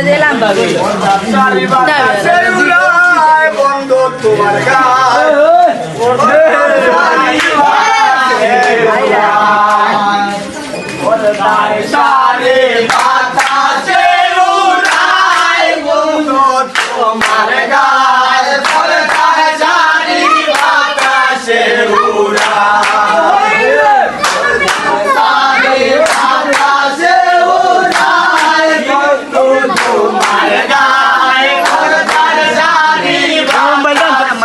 দিলাম বন্ধু তোমার গায়ে সারে বাতাসে উড়ায় বন্ধু তোমার গায়ে পড়তায় সারি বাতাসে উড়ায় সারে বাতাসে উড়ায় বন্ধু তোমার গায়ে পড়তায় সারি বাতাসে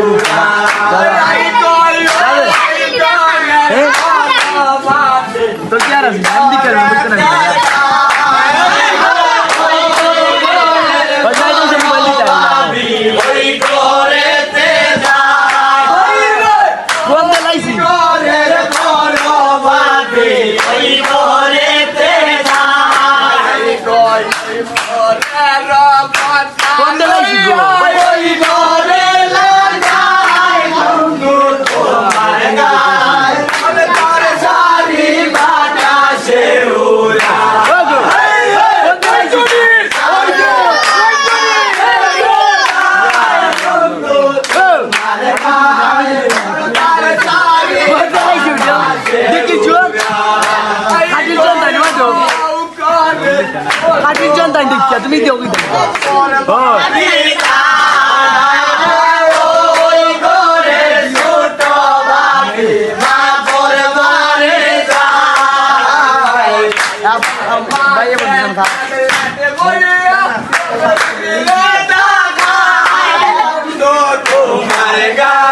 উড়ায় तो क्या रहा है हम दिक्कत में कुछ नहीं बजाय तो जब बंदी चाहिए ওই করেতে कौन लाइसी করের পরবাদে ওই করেতে যায় কই করের कौन लाइसी ওই করে লাগায় বন্ধু তোমার গায় তার সারি বাতাসে উড়ায় তুমি দেও কি ওই করে ছোট বাড়ি মা পরবারে যায় ভাই এ বলছেন খা তোমার গা